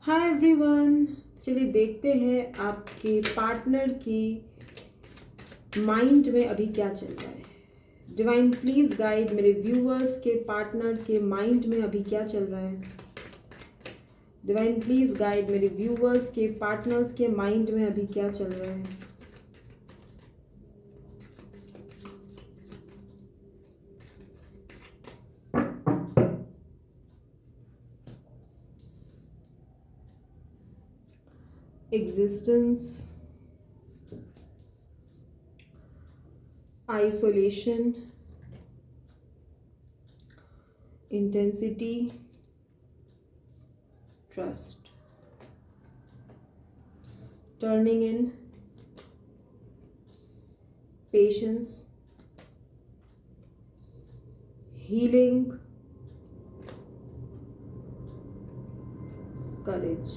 Hi everyone, चलिए देखते हैं आपके पार्टनर की माइंड में अभी क्या चल रहा है। डिवाइन प्लीज गाइड मेरे व्यूअर्स के पार्टनर के माइंड में अभी क्या चल रहा है। डिवाइन प्लीज गाइड मेरे व्यूअर्स के पार्टनर्स के माइंड में अभी क्या चल रहा है। Existence, isolation, intensity, trust, turning in, patience, healing, courage.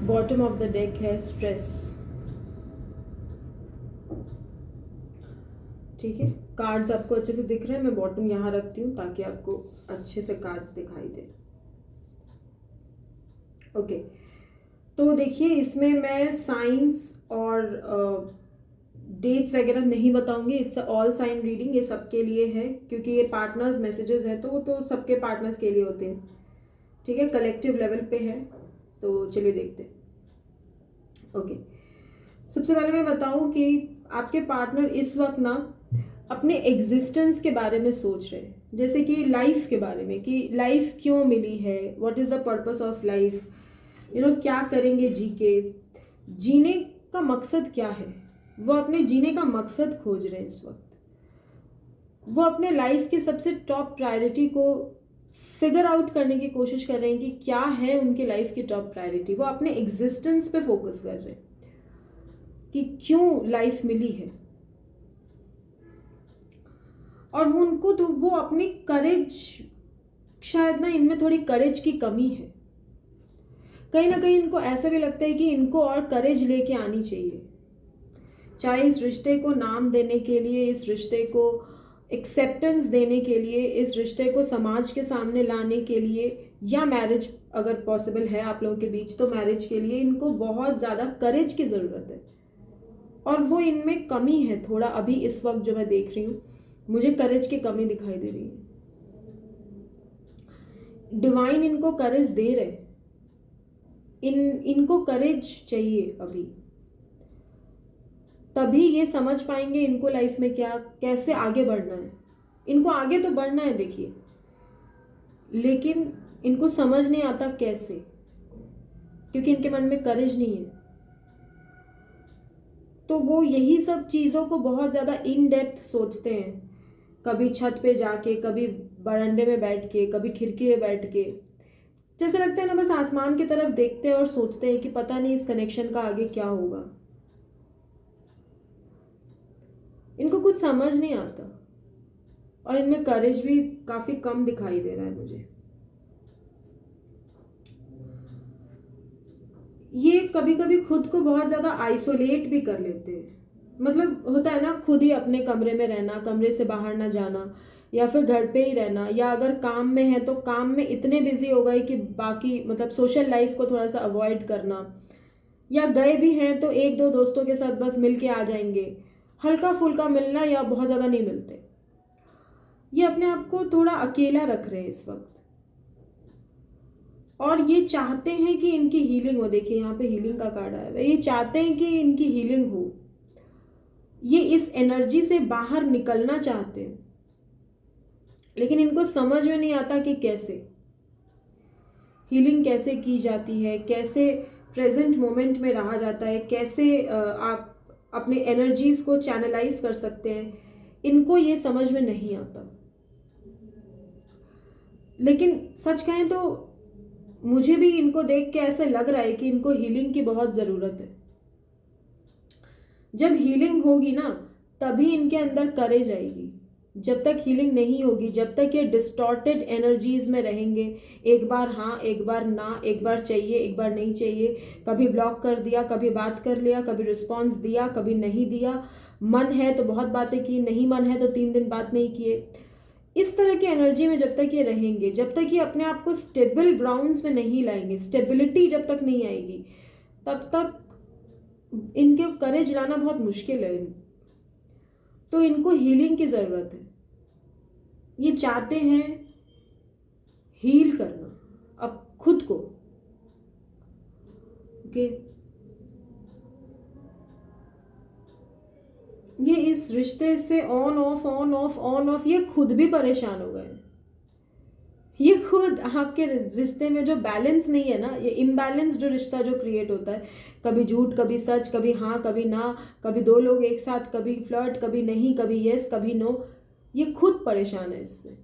Bottom of the deck है स्ट्रेस। ठीक है, कार्ड्स आपको अच्छे से दिख रहे हैं। मैं बॉटम यहाँ रखती हूँ ताकि आपको अच्छे से कार्ड्स दिखाई दे। ओके, तो देखिए इसमें मैं साइंस और डेट्स वगैरह नहीं बताऊंगी। इट्स ऑल साइन रीडिंग, ये सबके लिए है क्योंकि ये पार्टनर्स मैसेजेस है तो सबके पार्टनर्स के लिए होते हैं। ठीक है, कलेक्टिव लेवल पे है। तो चलिए देखते हैं। ओके, सबसे पहले मैं बताऊं कि आपके पार्टनर इस वक्त ना अपने एग्जिस्टेंस के बारे में सोच रहे हैं, जैसे कि लाइफ के बारे में कि लाइफ क्यों मिली है, what is the purpose of life, क्या करेंगे जी के, जीने का मकसद क्या है। वो अपने जीने का मकसद खोज रहे हैं इस वक्त। वो अपने लाइफ की सबसे टॉप प्रायोरिटी को फिगर आउट करने की कोशिश कर रहे हैं कि क्या है उनके लाइफ की टॉप प्रायोरिटी। वो अपने एग्जिस्टेंस पे फोकस कर रहे हैं कि क्यों लाइफ मिली है। और वो अपनी करेज, शायद ना इनमें थोड़ी करेज की कमी है। कहीं ना कहीं इनको ऐसा भी लगता है कि इनको और करेज लेके आनी चाहिए, चाहे इस रिश्ते को नाम देने के लिए, इस रिश्ते को एक्सेप्टेंस देने के लिए, इस रिश्ते को समाज के सामने लाने के लिए, या मैरिज अगर पॉसिबल है आप लोगों के बीच तो मैरिज के लिए इनको बहुत ज़्यादा करेज की ज़रूरत है। और वो इनमें कमी है थोड़ा। अभी इस वक्त जो मैं देख रही हूँ, मुझे करेज की कमी दिखाई दे रही है। डिवाइन इनको करेज दे रहे, इनको करेज चाहिए अभी, तभी ये समझ पाएंगे इनको लाइफ में क्या, कैसे आगे बढ़ना है। इनको आगे तो बढ़ना है देखिए, लेकिन इनको समझ नहीं आता कैसे, क्योंकि इनके मन में करेज नहीं है। तो वो यही सब चीज़ों को बहुत ज़्यादा इन डेप्थ सोचते हैं, कभी छत पे जाके, कभी बरामदे में बैठ के, कभी खिड़की में बैठ के। जैसे लगता है ना बस आसमान की तरफ देखते हैं और सोचते हैं कि पता नहीं इस कनेक्शन का आगे क्या होगा। इनको कुछ समझ नहीं आता और इनमें करेज भी काफी कम दिखाई दे रहा है मुझे। ये कभी कभी खुद को बहुत ज्यादा आइसोलेट भी कर लेते हैं। मतलब होता है ना, खुद ही अपने कमरे में रहना, कमरे से बाहर ना जाना, या फिर घर पे ही रहना, या अगर काम में है तो काम में इतने बिजी हो गए कि बाकी मतलब सोशल लाइफ को थोड़ा सा अवॉइड करना, या गए भी हैं तो एक दो दोस्तों के साथ बस मिल के आ जाएंगे, हल्का फुल्का मिलना, या बहुत ज़्यादा नहीं मिलते। ये अपने आप को थोड़ा अकेला रख रहे हैं इस वक्त, और ये चाहते हैं कि इनकी हीलिंग हो। देखिए यहाँ पे हीलिंग का कार्ड आया है। ये चाहते हैं कि इनकी हीलिंग हो, ये इस एनर्जी से बाहर निकलना चाहते हैं, लेकिन इनको समझ में नहीं आता कि कैसे हीलिंग कैसे की जाती है, कैसे प्रेजेंट मोमेंट में रहा जाता है, कैसे आप अपने एनर्जीज को चैनलाइज कर सकते हैं। इनको ये समझ में नहीं आता। लेकिन सच कहें तो मुझे भी इनको देख के ऐसे लग रहा है कि इनको हीलिंग की बहुत ज़रूरत है। जब हीलिंग होगी ना, तभी इनके अंदर करेज आएगी। जब तक हीलिंग नहीं होगी, जब तक ये डिस्टॉर्टेड एनर्जीज में रहेंगे, एक बार हाँ एक बार ना, एक बार चाहिए एक बार नहीं चाहिए, कभी ब्लॉक कर दिया, कभी बात कर लिया, कभी रिस्पॉन्स दिया, कभी नहीं दिया, मन है तो बहुत बातें की, नहीं मन है तो 3 दिन बात नहीं किए, इस तरह की एनर्जी में जब तक ये रहेंगे, जब तक ये अपने आप को स्टेबल ग्राउंड्स में नहीं लाएंगे, स्टेबिलिटी जब तक नहीं आएगी, तब तक इनके करेज लाना बहुत मुश्किल है। तो इनको हीलिंग की ज़रूरत है। ये चाहते हैं हील करना अब खुद को। ओके, ये इस रिश्ते से on off on off on off, ये खुद भी परेशान हो गए। ये खुद आपके रिश्ते में जो बैलेंस नहीं है ना, ये इम्बैलेंस जो रिश्ता जो क्रिएट होता है, कभी झूठ कभी सच, कभी हाँ कभी ना, कभी 2 लोग एक साथ, कभी फ्लर्ट कभी नहीं, कभी यस कभी नो, ये खुद परेशान है इससे।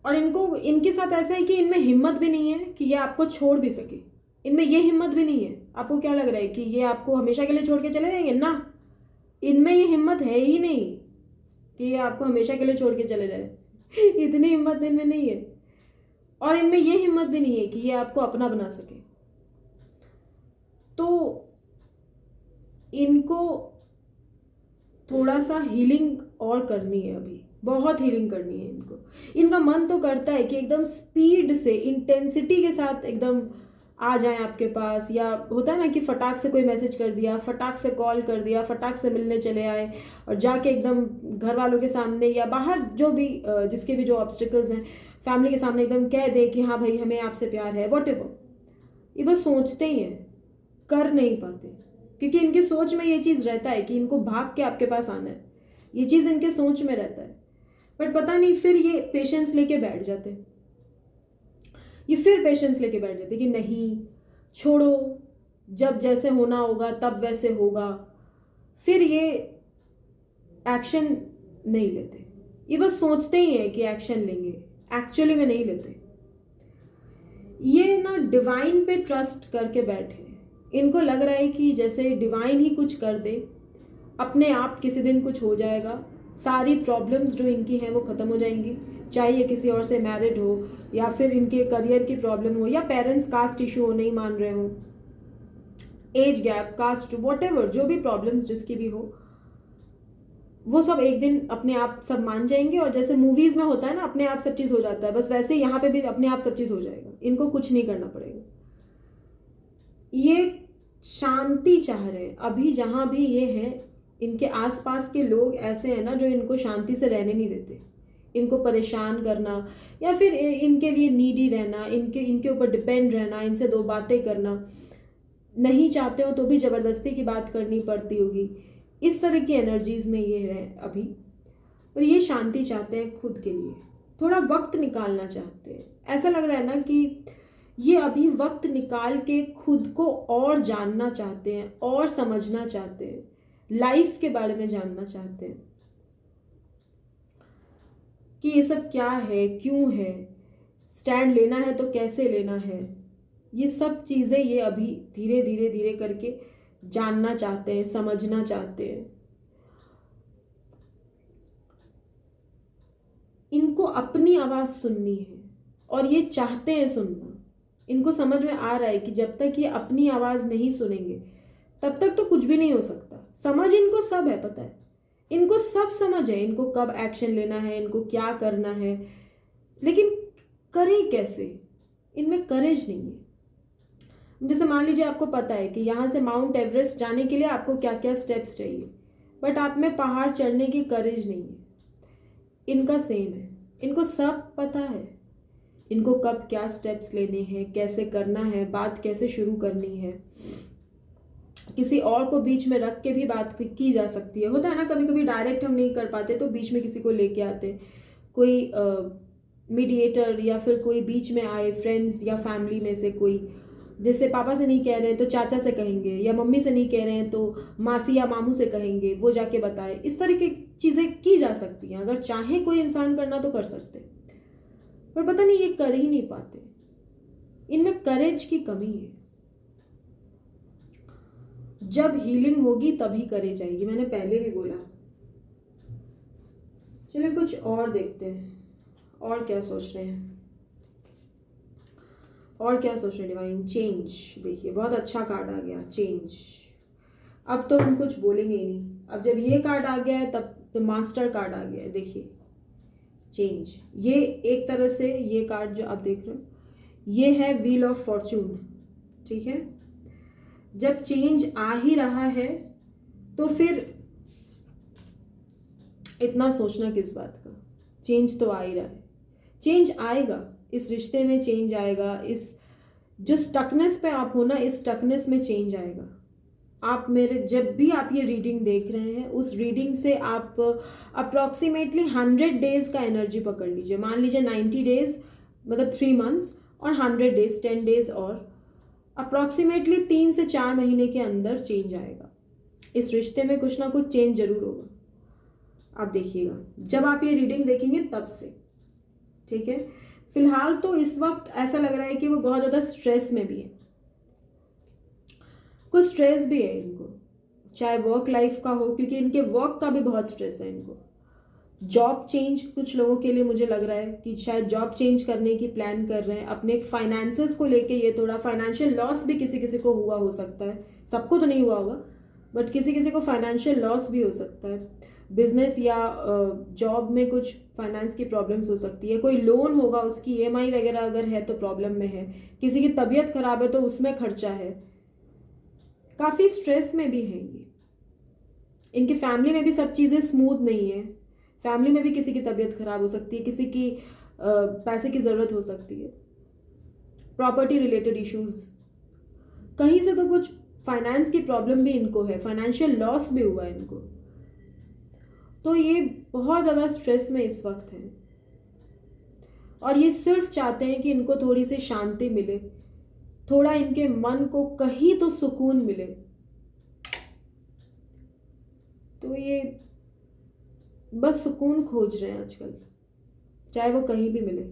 और इनको, इनके साथ ऐसा है कि इनमें हिम्मत भी नहीं है कि ये आपको छोड़ भी सके, इनमें ये हिम्मत भी नहीं है। आपको क्या लग रहा है कि ये आपको हमेशा के लिए छोड़ के चले जाएंगे ना? इनमें ये हिम्मत है ही नहीं कि ये आपको हमेशा के लिए छोड़ के चले जाए। इतनी हिम्मत इनमें नहीं है। और इनमें ये हिम्मत भी नहीं है कि ये आपको अपना बना सके। तो इनको थोड़ा सा हीलिंग और करनी है, अभी बहुत हीलिंग करनी है इनको। इनका मन तो करता है कि एकदम स्पीड से, इंटेंसिटी के साथ एकदम आ जाएं आपके पास, या होता है ना कि फटाक से कोई मैसेज कर दिया, फटाक से कॉल कर दिया, फटाक से मिलने चले आए, और जाके एकदम घर वालों के सामने या बाहर जो भी जिसके भी जो ऑब्स्टिकल्स हैं फैमिली के सामने एकदम कह दे कि हाँ भाई हमें आपसे प्यार है, वॉटेवर। ये बस सोचते ही हैं, कर नहीं पाते, क्योंकि इनकी सोच में ये चीज़ रहता है कि इनको भाग के आपके पास आना है। ये चीज़ इनके सोच में रहता है, बट पता नहीं फिर ये पेशेंस लेके बैठ जाते, ये फिर पेशेंस लेके बैठ जाते कि नहीं छोड़ो, जब जैसे होना होगा तब वैसे होगा। फिर ये एक्शन नहीं लेते, ये बस सोचते ही हैं कि एक्शन लेंगे, एक्चुअली में नहीं लेते। ये ना डिवाइन पे ट्रस्ट करके बैठे, इनको लग रहा है कि जैसे डिवाइन ही कुछ कर दे, अपने आप किसी दिन कुछ हो जाएगा, सारी प्रॉब्लम्स जो इनकी हैं वो ख़त्म हो जाएंगी, चाहे ये किसी और से मैरिड हो, या फिर इनके करियर की प्रॉब्लम हो, या पेरेंट्स कास्ट इशू हो, नहीं मान रहे हो, एज गैप, कास्ट, वॉटेवर, जो भी प्रॉब्लम्स जिसकी भी हो, वो सब एक दिन अपने आप सब मान जाएंगे। और जैसे मूवीज में होता है ना, अपने आप सब चीज़ हो जाता है, बस वैसे यहाँ पे भी अपने आप सब चीज़ हो जाएगा, इनको कुछ नहीं करना पड़ेगा। ये शांति चाह रहे हैं अभी, जहाँ भी ये हैं इनके आसपास के लोग ऐसे हैं ना जो इनको शांति से रहने नहीं देते, इनको परेशान करना, या फिर इनके लिए नीडी रहना, इनके ऊपर डिपेंड रहना, इनसे 2 बातें करना, नहीं चाहते हो तो भी ज़बरदस्ती की बात करनी पड़ती होगी, इस तरह की एनर्जीज में ये है अभी। और ये शांति चाहते हैं खुद के लिए, थोड़ा वक्त निकालना चाहते हैं। ऐसा लग रहा है ना कि ये अभी वक्त निकाल के खुद को और जानना चाहते हैं, और समझना चाहते हैं, लाइफ के बारे में जानना चाहते हैं कि ये सब क्या है, क्यों है, स्टैंड लेना है तो कैसे लेना है। ये सब चीज़ें ये अभी धीरे धीरे धीरे करके जानना चाहते हैं, समझना चाहते हैं। इनको अपनी आवाज़ सुननी है, और ये चाहते हैं सुनना। इनको समझ में आ रहा है कि जब तक ये अपनी आवाज़ नहीं सुनेंगे तब तक तो कुछ भी नहीं हो सकता। समझ इनको सब है, पता है, इनको सब समझ है, इनको कब एक्शन लेना है, इनको क्या करना है, लेकिन करें कैसे, इनमें करेज नहीं है। जैसे मान लीजिए आपको पता है कि यहाँ से माउंट एवरेस्ट जाने के लिए आपको क्या क्या स्टेप्स चाहिए, बट आप में पहाड़ चढ़ने की करेज नहीं है। इनका सेम है, इनको सब पता है, इनको कब क्या स्टेप्स लेने हैं, कैसे करना है, बात कैसे शुरू करनी है, किसी और को बीच में रख के भी बात की जा सकती है। होता है ना कभी कभी डायरेक्ट हम नहीं कर पाते तो बीच में किसी को लेके आते, कोई मीडिएटर, या फिर कोई बीच में आए, फ्रेंड्स या फैमिली में से कोई, जैसे पापा से नहीं कह रहे हैं तो चाचा से कहेंगे, या मम्मी से नहीं कह रहे हैं तो मासी या मामू से कहेंगे, वो जाके बताए। इस तरह की चीज़ें की जा सकती हैं, अगर चाहे कोई इंसान करना तो कर सकते, पर पता नहीं ये कर ही नहीं पाते, इनमें करेज की कमी है। जब हीलिंग होगी तभी करे जाएगी, मैंने पहले भी बोला। चलिए कुछ और देखते हैं, और क्या सोच रहे हैं, और क्या सोच रहे हैं डिवाइन। चेंज, देखिए बहुत अच्छा कार्ड आ गया, चेंज। अब तो हम कुछ बोलेंगे ही नहीं, अब जब ये कार्ड आ गया है तब तो मास्टर कार्ड आ गया है, देखिए चेंज। ये एक तरह से ये कार्ड जो आप देख रहे हो ये है व्हील ऑफ फॉर्चून, ठीक है। जब चेंज आ ही रहा है तो फिर इतना सोचना किस बात का, चेंज तो आ ही रहा है, चेंज आएगा, इस रिश्ते में चेंज आएगा, इस जो स्टकनेस पे आप हो ना, इस स्टकनेस में चेंज आएगा। आप मेरे जब भी आप ये रीडिंग देख रहे हैं उस रीडिंग से आप अप्रॉक्सीमेटली 100 डेज का एनर्जी पकड़ लीजिए, मान लीजिए 90 डेज मतलब 3 मंथ्स, और 100 डेज 10 डेज, और अप्रॉक्सीमेटली 3 से 4 महीने के अंदर चेंज आएगा। इस रिश्ते में कुछ ना कुछ चेंज जरूर होगा, आप देखिएगा जब आप ये रीडिंग देखेंगे तब से, ठीक है। फिलहाल तो इस वक्त ऐसा लग रहा है कि वो बहुत ज़्यादा स्ट्रेस में भी है, कुछ स्ट्रेस भी है इनको, चाहे वर्क लाइफ का हो, क्योंकि इनके वर्क का भी बहुत स्ट्रेस है इनको। जॉब चेंज कुछ लोगों के लिए मुझे लग रहा है कि शायद जॉब चेंज करने की प्लान कर रहे हैं, अपने फाइनेंसेस को लेके ये थोड़ा फाइनेंशियल लॉस भी किसी किसी को हुआ हो सकता है, सबको तो नहीं हुआ होगा बट किसी किसी को फाइनेंशियल लॉस भी हो सकता है, बिजनेस या जॉब में कुछ फाइनेंस की प्रॉब्लम्स हो सकती है, कोई लोन होगा उसकी ईएमआई वगैरह अगर है तो प्रॉब्लम में है, किसी की तबीयत खराब है तो उसमें खर्चा है, काफ़ी स्ट्रेस में भी है ये। इनकी फैमिली में भी सब चीज़ें स्मूथ नहीं है, फैमिली में भी किसी की तबीयत खराब हो सकती है, किसी की पैसे की ज़रूरत हो सकती है, प्रॉपर्टी रिलेटेड इश्यूज, कहीं से तो कुछ फाइनेंस की प्रॉब्लम भी इनको है, फाइनेंशियल लॉस भी हुआ है इनको, तो ये बहुत ज़्यादा स्ट्रेस में इस वक्त है और ये सिर्फ चाहते हैं कि इनको थोड़ी सी शांति मिले, थोड़ा इनके मन को कहीं तो सुकून मिले, तो ये बस सुकून खोज रहे हैं आजकल, चाहे वो कहीं भी मिले।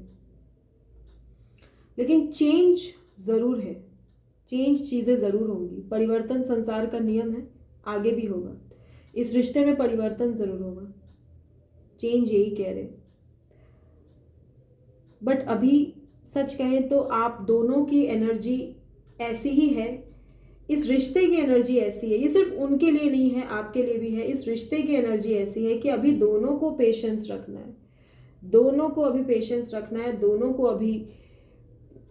लेकिन चेंज ज़रूर है, चेंज चीज़ें ज़रूर होंगी, परिवर्तन संसार का नियम है, आगे भी होगा, इस रिश्ते में परिवर्तन ज़रूर होगा, चेंज यही कह रहे। बट अभी सच कहें तो आप दोनों की एनर्जी ऐसी ही है, इस रिश्ते की एनर्जी ऐसी है, ये सिर्फ उनके लिए नहीं है आपके लिए भी है, इस रिश्ते की एनर्जी ऐसी है कि अभी दोनों को पेशेंस रखना है, दोनों को अभी पेशेंस रखना है, दोनों को अभी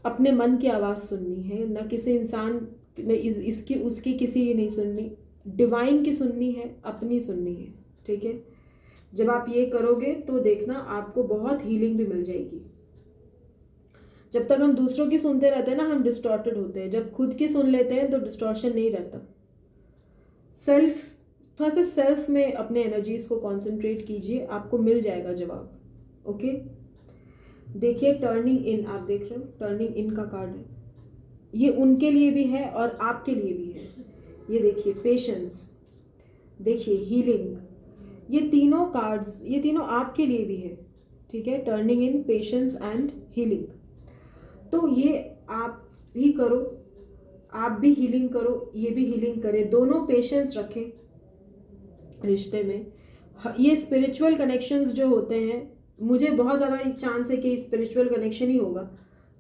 अपने मन की आवाज़ सुननी है, न किसी इंसान ने इसकी उसकी किसी की नहीं सुननी, डिवाइन की सुननी है, अपनी सुननी है, ठीक है। जब आप ये करोगे तो देखना आपको बहुत हीलिंग भी मिल जाएगी। जब तक हम दूसरों की सुनते रहते हैं ना हम डिस्टॉर्टेड होते हैं, जब खुद की सुन लेते हैं तो डिस्टॉर्शन नहीं रहता। सेल्फ, थोड़ा सा सेल्फ में अपने एनर्जीज को कंसंट्रेट कीजिए, आपको मिल जाएगा जवाब। ओके, देखिए टर्निंग इन, आप देख रहे हो टर्निंग इन का कार्ड है, ये उनके लिए भी है और आपके लिए भी है। ये देखिए पेशेंस, देखिए हीलिंग, ये तीनों कार्ड्स, ये तीनों आपके लिए भी है, ठीक है। Turning in, patience and healing, तो ये आप भी करो, आप भी हीलिंग करो, ये भी हीलिंग करे, दोनों पेशेंस रखें रिश्ते में। ये स्पिरिचुअल कनेक्शंस जो होते हैं, मुझे बहुत ज़्यादा चांस है कि स्पिरिचुअल कनेक्शन ही होगा,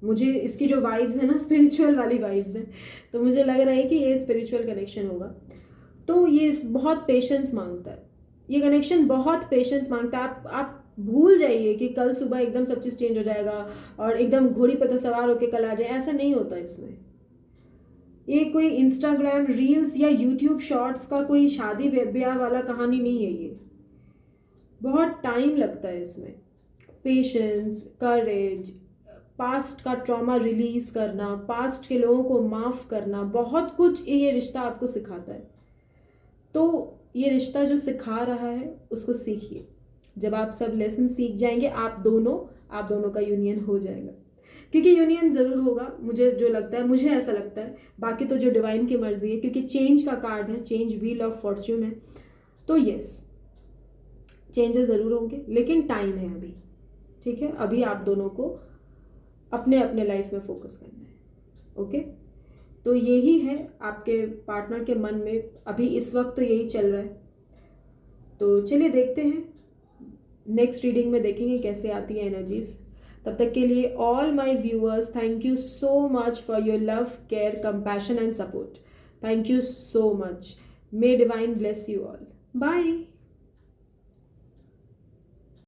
मुझे इसकी जो वाइब्स है ना स्पिरिचुअल वाली वाइब्स हैं, तो मुझे लग रहा है कि ये स्पिरिचुअल कनेक्शन होगा। तो ये बहुत पेशेंस मांगता है, ये कनेक्शन बहुत पेशेंस मांगता है। आप भूल जाइए कि कल सुबह एकदम सब चीज़ चेंज हो जाएगा और एकदम घोड़ी पर सवार होकर कल आ जाए, ऐसा नहीं होता इसमें। ये कोई इंस्टाग्राम रील्स या यूट्यूब शॉर्ट्स का कोई शादी ब्याह वाला कहानी नहीं है, ये बहुत टाइम लगता है इसमें। पेशेंस, करेज, पास्ट का ट्रॉमा रिलीज करना, पास्ट के लोगों को माफ़ करना, बहुत कुछ ये रिश्ता आपको सिखाता है। तो ये रिश्ता जो सिखा रहा है उसको सीखिए, जब आप सब लेसन सीख जाएंगे आप दोनों का यूनियन हो जाएगा, क्योंकि यूनियन ज़रूर होगा, मुझे जो लगता है, मुझे ऐसा लगता है, बाकी तो जो डिवाइन की मर्जी है, क्योंकि चेंज का कार्ड है, चेंज व्हील ऑफ फॉर्च्यून है, तो यस चेंजेस ज़रूर होंगे, लेकिन टाइम है अभी, ठीक है। अभी आप दोनों को अपने अपने लाइफ में फोकस करना है, ओके। तो यही है आपके पार्टनर के मन में अभी इस वक्त, तो यही चल रहा है। तो चलिए देखते हैं, नेक्स्ट रीडिंग में देखेंगे कैसे आती है एनर्जीज। तब तक के लिए all my viewers, thank you so much for your love, care, compassion and support. Thank you so much. May divine bless you all. Bye.